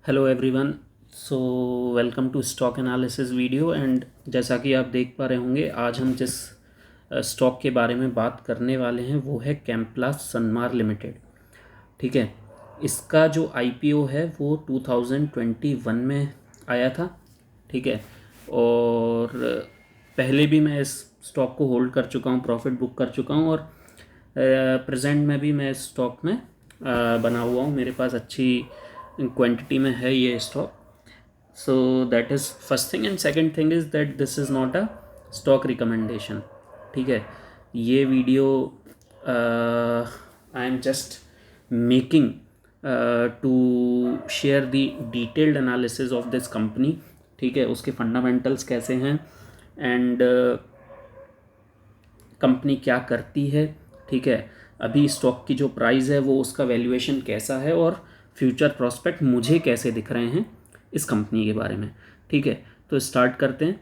Hello everyone. So welcome to stock analysis video. And जैसा कि आप देख पा रहे होंगे, आज हम जिस स्टॉक के बारे में बात करने वाले हैं वो है कैम्प्लास सनमार लिमिटेड। ठीक है। इसका जो आईपीओ है वो 2021 में आया था। ठीक है। और पहले भी मैं इस स्टॉक को होल्ड कर चुका हूँ, प्रॉफिट बुक कर चुका हूँ, और प्रेजेंट में भी मैं इस स्टॉक में बना हुआ हूँ। मेरे पास अच्छी क्वांटिटी में है ये stock. So that is first thing. And second thing is that this is not a stock recommendation. ठीक है। ये video I am just making to share the detailed analysis of this company. ठीक है। उसके fundamentals कैसे हैं and company क्या करती है। ठीक है। अभी स्टॉक की जो प्राइस है वो उसका वैल्यूएशन कैसा है और फ्यूचर प्रोस्पेक्ट मुझे कैसे दिख रहे हैं इस कंपनी के बारे में। ठीक है। तो स्टार्ट करते हैं।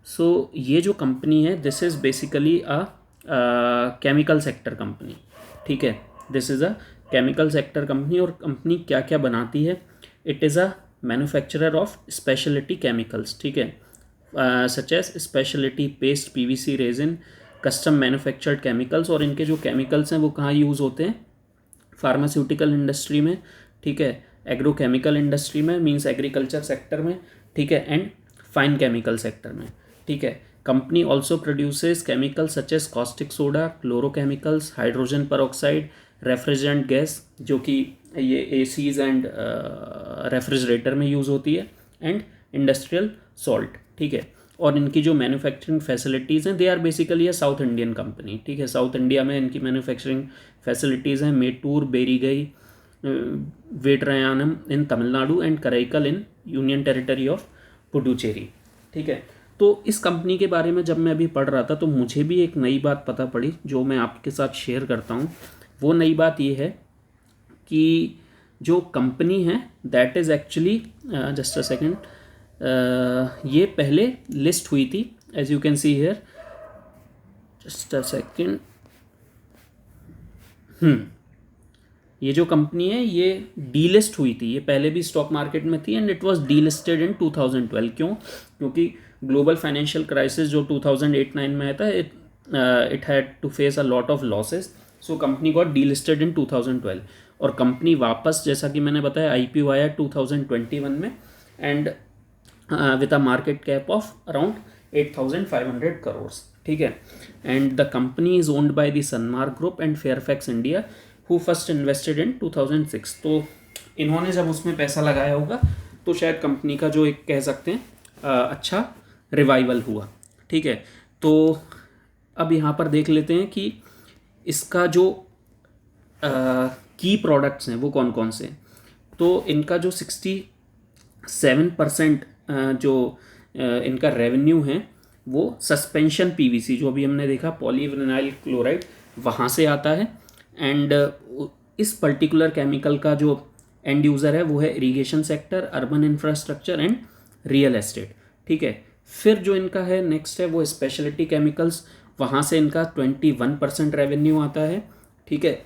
सो ये जो कंपनी है this is basically a chemical sector company. ठीक है। This is a chemical sector company. और कंपनी क्या क्या बनाती है? It is a manufacturer of speciality chemicals. ठीक है। Such as speciality paste, PVC resin, custom manufactured chemicals. और इनके जो केमिकल्स हैं वो कहाँ यूज़ होते हैं? फार्मास्यूटिकल इंडस्ट्री में। ठीक है। एग्रोकेमिकल इंडस्ट्री में, मींस एग्रीकल्चर सेक्टर में। ठीक है। एंड फाइन केमिकल सेक्टर में। ठीक है। Company also produces chemicals such as caustic soda, chlorochemicals, hydrogen peroxide, refrigerant gas जो कि ये एसीज एंड रेफ्रिजरेटर में यूज़ होती है, एंड इंडस्ट्रियल सॉल्ट। ठीक है। और इनकी जो मैन्युफैक्चरिंग फैसिलिटीज़ हैं they are basically a South Indian company. ठीक है। साउथ इंडिया में इनकी मैन्युफैक्चरिंग फैसिलिटीज़ हैं। Mettur, Berigai, Vedaranyam in Tamil Nadu and Karaikal in union territory of Puducherry. ठीक है। तो इस कंपनी के बारे में जब मैं अभी पढ़ रहा था तो मुझे भी एक नई बात पता पड़ी जो मैं आपके साथ शेयर करता हूँ। वो नई बात ये है कि जो कंपनी है that is actually, just a second, ये पहले लिस्ट हुई थी, as you can see here, just a second. ये जो कंपनी है ये डीलिस्ट हुई थी। ये पहले भी स्टॉक मार्केट में थी and it was delisted in 2012। क्यों? क्योंकि ग्लोबल फाइनेंशियल क्राइसिस जो 2008-9 में आया था, it had to face a lot of losses. So company got delisted in 2012। और कंपनी वापस, जैसा कि मैंने बताया, आईपीओ आया 2021 में, and with a market cap of around 8,500 crore. ठीक है। And the company is owned by the Sanmar group and Fairfax India, who first invested in 2006। तो इन्होंने जब उसमें पैसा लगाया होगा तो शायद कंपनी का जो एक कह सकते हैं अच्छा रिवाइवल हुआ। ठीक है। तो अब यहाँ पर देख लेते हैं कि इसका जो की प्रोडक्ट्स हैं वो कौन कौन से हैं। तो इनका जो 67% जो इनका रेवेन्यू है वो सस्पेंशन पीवीसी, जो अभी हमने देखा पॉलीविनाइल क्लोराइड, वहाँ से आता है। एंड इस पर्टिकुलर केमिकल का जो एंड यूज़र है वो है irrigation sector, urban infrastructure and real estate. ठीक है। फिर जो इनका है नेक्स्ट है वो स्पेशलिटी केमिकल्स, वहाँ से इनका 21% रेवेन्यू आता है। ठीक है।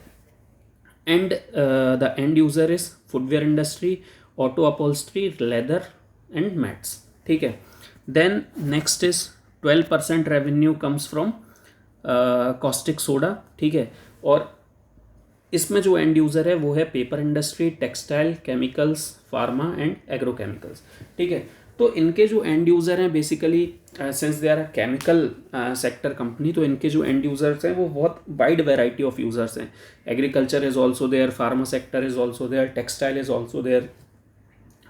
And the end user is footwear industry, auto upholstery, leather and mats. ठीक है। Then next is 12% revenue comes from caustic soda. ठीक है। और इसमें जो एंड यूज़र है वो है paper industry, textile, chemicals, pharma and agrochemicals. ठीक है। तो इनके जो एंड यूज़र हैं basically, since they are a chemical sector company, तो इनके जो एंड यूज़र्स हैं वो बहुत वाइड वेराइटी ऑफ यूज़र्स हैं। Agriculture is also there, pharma sector is also there, textile is also there,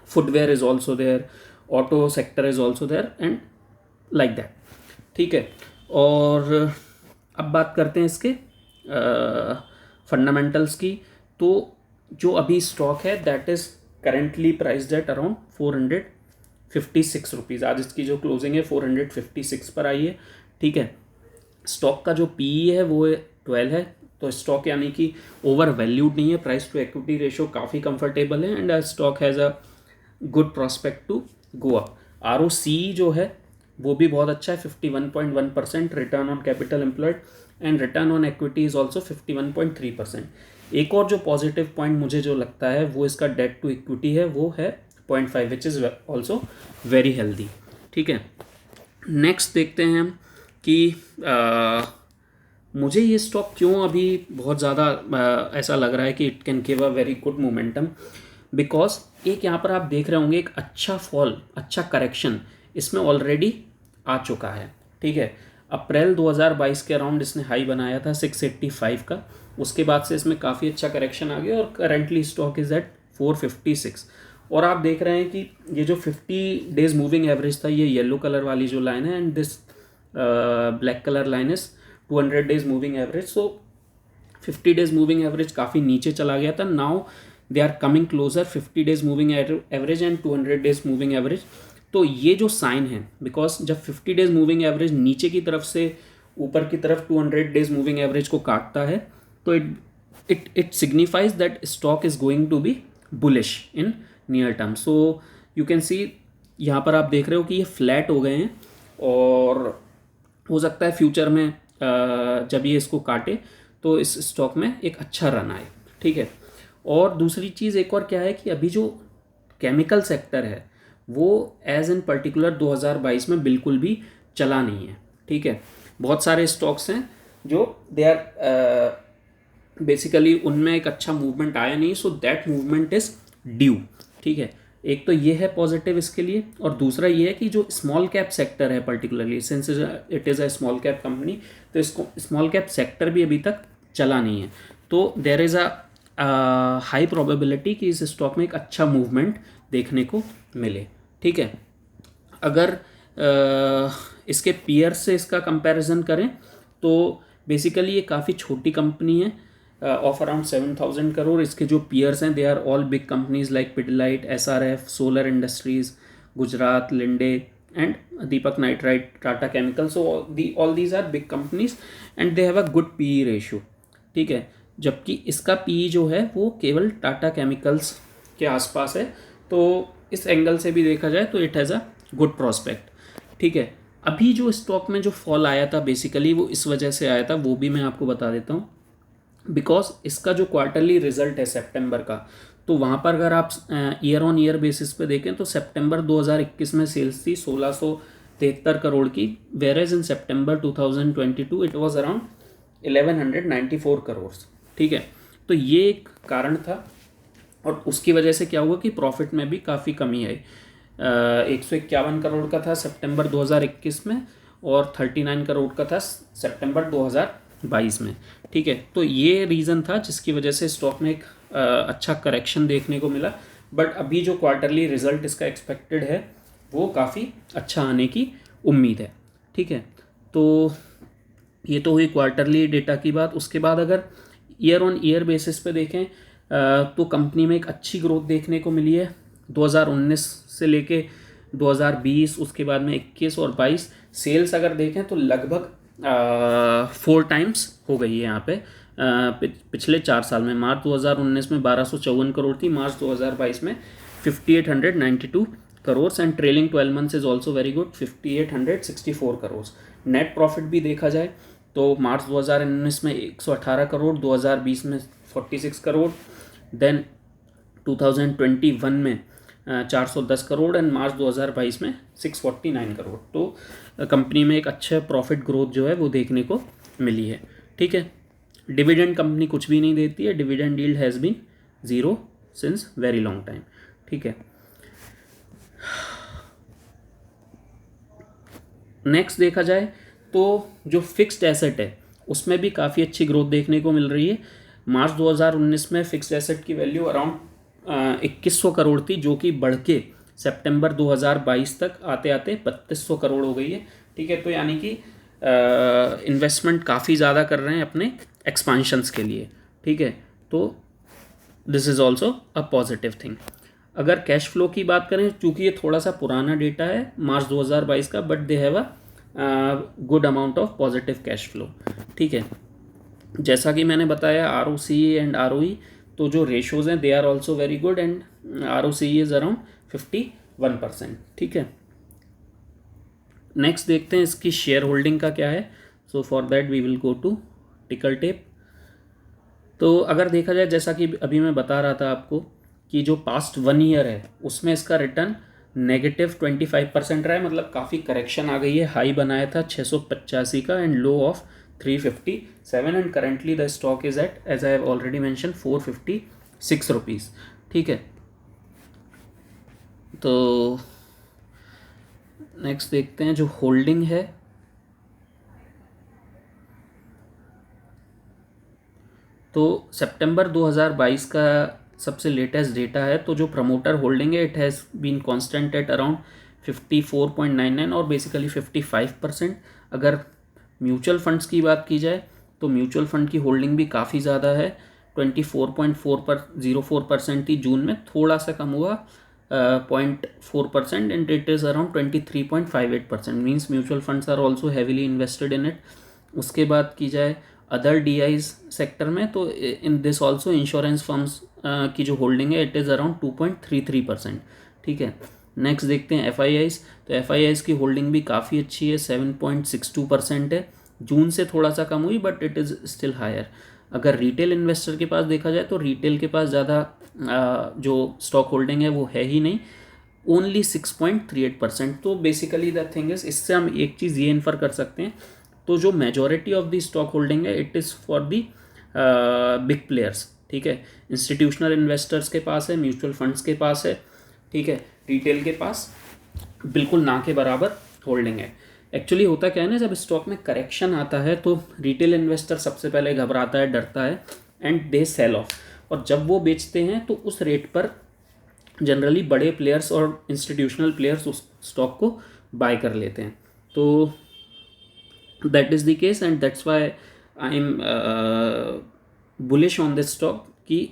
footwear is also there, auto sector is also there, and like that. ठीक है। और अब बात करते हैं इसके फंडामेंटल्स की। तो जो अभी स्टॉक है that is currently priced at around 456 rupees. आज इसकी जो क्लोजिंग है 456 पर आई है। ठीक है। स्टॉक का जो पी है वो 12 है। तो स्टॉक यानी कि ओवर वैल्यूड नहीं है, प्राइस टू इक्विटी रेशो काफ़ी कंफर्टेबल है, and stock has a good prospect to go up. ROC जो है वो भी बहुत अच्छा है, 51.1%, return on capital employed and return on equity is also 51.3%। एक और जो पॉजिटिव पॉइंट मुझे जो लगता है वो इसका डेट टू इक्विटी है, वो है 0.5 which is also very healthy. ठीक है, नेक्स्ट देखते हैं हम कि मुझे ये स्टॉक क्यों अभी बहुत ज़्यादा ऐसा लग रहा है कि it can give a very good momentum, because एक यहाँ पर आप देख रहे होंगे एक अच्छा फॉल, अच्छा करेक्शन इसमें ऑलरेडी आ चुका है। ठीक है, अप्रैल 2022 के अराउंड इसने हाई बनाया था 685 का, उसके बाद से इसमें काफ़ी अच्छा करेक्शन आ गया और करेंटली स्टॉक इज़ एट 456। और आप देख रहे हैं कि ये जो 50 डेज मूविंग एवरेज था, ये येलो कलर वाली जो लाइन है, and this black colour line is 200 days moving average. So 50 days moving average काफ़ी नीचे चला गया था, now they are coming closer 50 days moving average and 200 days moving average. तो ये जो साइन है, बिकॉज जब 50 डेज मूविंग एवरेज नीचे की तरफ से ऊपर की तरफ 200 डेज मूविंग एवरेज को काटता है, तो it signifies that stock is going to be bullish in near term. So you can see यहाँ पर आप देख रहे हो कि ये फ्लैट हो गए हैं और हो सकता है फ्यूचर में जब ये इसको काटे तो इस स्टॉक में एक अच्छा रन आए। ठीक है, और दूसरी चीज़ एक और क्या है कि अभी जो केमिकल सेक्टर है वो एज इन पर्टिकुलर 2022 में बिल्कुल भी चला नहीं है। ठीक है, बहुत सारे स्टॉक्स हैं जो दे आर बेसिकली उनमें एक अच्छा मूवमेंट आया नहीं, so that movement is due. ठीक है, एक तो ये है पॉजिटिव इसके लिए, और दूसरा ये है कि जो स्मॉल कैप सेक्टर है particularly, since it is a small cap company, तो इसको स्मॉल कैप सेक्टर भी अभी तक चला नहीं है, तो there is a high probability कि इस स्टॉक में एक अच्छा मूवमेंट देखने को मिले। ठीक है, अगर इसके पीयर्स से इसका कंपैरिजन करें तो बेसिकली ये काफ़ी छोटी कंपनी है ऑफ अराउंड 7,000 करोड़। इसके जो पीयर्स हैं they are all big companies like Pidilite, SRF, Solar Industries, Gujarat Linde and Deepak Nitrite, Tata Chemical. So all these are big companies and they have a good PE ratio. ठीक है, जबकि इसका PE जो है वो केवल टाटा केमिकल्स के आसपास है, तो इस एंगल से भी देखा जाए तो it has a good prospect. ठीक है, अभी जो स्टॉक में जो फॉल आया था बेसिकली वो इस वजह से आया था, वो भी मैं आपको बता देता हूँ। बिकॉज इसका जो क्वार्टरली रिजल्ट है सितंबर का, तो वहाँ पर अगर आप ईयर ऑन ईयर बेसिस पे देखें तो सितंबर 2021 में सेल्स थी 1673 करोड़ की, वेयर एज इन सितंबर 2022 इट वाज अराउंड 1194 करोड़। ठीक है, तो ये एक कारण था, और उसकी वजह से क्या हुआ कि प्रॉफिट में भी काफ़ी कमी आई। 151 करोड़ का था सितंबर 2021 में और 39 करोड़ का था सितंबर 2022 में। ठीक है, तो ये रीज़न था जिसकी वजह से स्टॉक में एक अच्छा करेक्शन देखने को मिला, बट अभी जो क्वार्टरली रिजल्ट इसका एक्सपेक्टेड है वो काफ़ी अच्छा आने की उम्मीद है। ठीक है, तो ये तो हुई क्वार्टरली डेटा की बात। उसके बाद अगर ईयर ऑन ईयर बेसिस पे देखें तो कंपनी में एक अच्छी ग्रोथ देखने को मिली है 2019 से लेके 2020, उसके बाद में 21 और 22 सेल्स अगर देखें तो लगभग 4 टाइम्स हो गई है यहाँ पे पिछले 4 साल में। मार्च 2019 में 1254 करोड़ थी, मार्च 2022 में 5892 crore, and trailing 12 months is also very good 5864 crore. Net profit भी देखा जाए तो मार्च 2019 में 118 करोड़, 2020 में 46 करोड़, देन 2021 में 410 करोड़ एंड मार्च 2022 में 649 करोड़। तो कंपनी में एक अच्छा प्रॉफिट ग्रोथ जो है वो देखने को मिली है। ठीक है, डिविडेंड कंपनी कुछ भी नहीं देती है, dividend yield has been 0 since very long time. ठीक है, नेक्स्ट देखा जाए तो जो फिक्स्ड एसेट है उसमें भी काफ़ी अच्छी ग्रोथ देखने को मिल रही है। मार्च 2019 में फिक्स्ड एसेट की वैल्यू अराउंड 2100 करोड़ थी, जो कि बढ़ के सितंबर 2022 तक आते आते 3200 करोड़ हो गई है। ठीक है, तो यानी कि इन्वेस्टमेंट काफ़ी ज़्यादा कर रहे हैं अपने एक्सपांशंस के लिए। ठीक है, तो this is also a positive thing. अगर कैश फ्लो की बात करें, चूँकि ये थोड़ा सा पुराना डेटा है मार्च 2022 का, but they have a good amount of positive cash flow. ठीक है, जैसा कि मैंने बताया ROCE एंड ROE, तो जो रेशोज़ हैं they are also very good and ROCE is around 51%। ठीक है, नेक्स्ट देखते हैं इसकी शेयर होल्डिंग का क्या है। So for that we will go to ticker tape. तो अगर देखा जाए, जैसा कि अभी मैं बता रहा था आपको कि जो पास्ट 1 ईयर है उसमें इसका रिटर्न -25% रहा है, मतलब काफ़ी करेक्शन आ गई है। हाई बनाया था 685 का and low of 357 and currently the stock is at, as I have already mention, 456 rupees. ठीक है, तो नेक्स्ट देखते हैं जो होल्डिंग है। तो सितंबर 2022 का सबसे लेटेस्ट डेटा है, तो जो प्रमोटर होल्डिंग है it has been constant at around 54.99 और बेसिकली 55%। अगर म्यूचुअल फंड्स की बात की जाए तो म्यूचुअल फंड की होल्डिंग भी काफ़ी ज़्यादा है, 24.04% थी जून में, थोड़ा सा कम हुआ 0.4% and it is around 23.58%। Means mutual funds are also heavily invested in it. उसके बाद की जाए अदर डीआईज सेक्टर में, तो in this also insurance firms की जो होल्डिंग है इट इज़ अराउंड 2.33%। ठीक है, नेक्स्ट देखते हैं एफआईआईज। तो एफआईआईज की होल्डिंग भी काफ़ी अच्छी है, 7.62% है। जून से थोड़ा सा कम हुई but it is still higher. अगर रिटेल इन्वेस्टर के पास देखा जाए तो रिटेल के पास ज़्यादा जो स्टॉक होल्डिंग है वो है ही नहीं, ओनली 6.38%। तो बेसिकली द थिंग इज, इससे हम एक चीज़ ये इन्फर कर सकते हैं, तो जो majority of the stock holding है it is for the big players. ठीक है, इंस्टीट्यूशनल इन्वेस्टर्स के पास है, म्यूचुअल फंड्स के पास है। ठीक है, रिटेल के पास बिल्कुल ना के बराबर होल्डिंग है। एक्चुअली होता क्या है ना, जब स्टॉक में करेक्शन आता है तो रिटेल इन्वेस्टर सबसे पहले घबराता है, डरता है एंड दे सेल ऑफ, और जब वो बेचते हैं तो उस रेट पर जनरली बड़े प्लेयर्स और इंस्टीट्यूशनल प्लेयर्स उस स्टॉक को बाय कर लेते हैं। तो that is the case and that's why I am bullish on this stock कि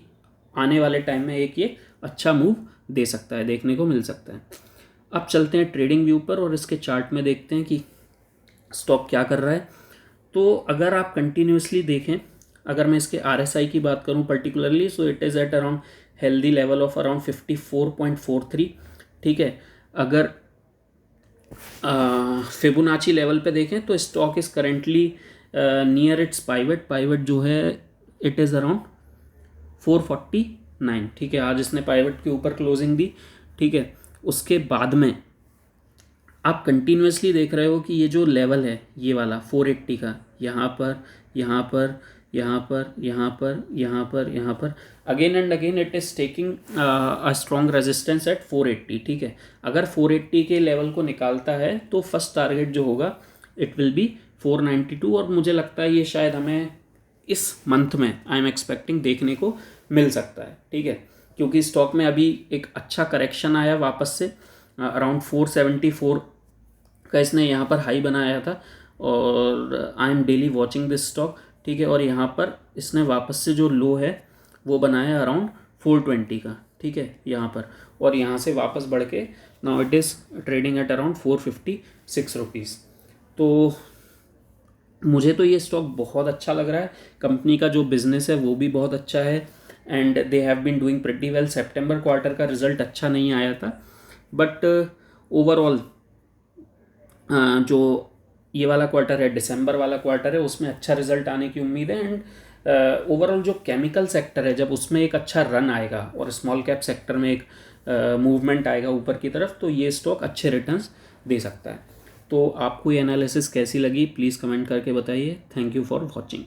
आने वाले टाइम में एक ये अच्छा मूव दे सकता है, देखने को मिल सकता है। अब चलते हैं ट्रेडिंग व्यू पर और इसके चार्ट में देखते हैं कि स्टॉक क्या कर रहा है। तो अगर आप कंटिन्यूसली देखें, अगर मैं इसके RSI की बात करूं particularly, so it is at around healthy level of around 54.43। ठीक है, अगर फिबोनाची लेवल पे देखें तो stock is currently near it's pivot जो है इट इज़ अराउंड 449। ठीक है, आज इसने पाइवट के ऊपर क्लोजिंग दी। ठीक है, उसके बाद में आप कंटिन्यूसली देख रहे हो कि ये जो लेवल है ये वाला 480 का, यहाँ पर यहाँ पर यहाँ पर यहाँ पर यहाँ पर यहाँ पर again and again it is taking a strong resistance at 480। ठीक है, अगर 480 के लेवल को निकालता है तो फर्स्ट टारगेट जो होगा इट विल बी 492, और मुझे लगता है ये शायद हमें इस मंथ में आई एम एक्सपेक्टिंग देखने को मिल सकता है। ठीक है, क्योंकि स्टॉक में अभी एक अच्छा करेक्शन आया वापस से, अराउंड 474 का इसने यहाँ पर हाई बनाया था, और I am daily watching this stock. ठीक है, और यहाँ पर इसने वापस से जो लो है वो बनाया अराउंड 420 का। ठीक है, यहाँ पर, और यहाँ से वापस बढ़ के now it is trading at around 456 rupees. तो मुझे तो ये स्टॉक बहुत अच्छा लग रहा है। कंपनी का जो बिज़नेस है वो भी बहुत अच्छा है and they have been doing pretty well. सितंबर क्वार्टर का रिजल्ट अच्छा नहीं आया था, बट ओवरऑल जो ये वाला क्वार्टर है, दिसंबर वाला क्वार्टर है, उसमें अच्छा रिजल्ट आने की उम्मीद है। एंड ओवरऑल जो केमिकल सेक्टर है, जब उसमें एक अच्छा रन आएगा और स्मॉल कैप सेक्टर में एक मूवमेंट आएगा ऊपर की तरफ, तो ये स्टॉक अच्छे रिटर्न्स दे सकता है। तो आपको ये एनालिसिस कैसी लगी प्लीज़ कमेंट करके बताइए। Thank you for watching.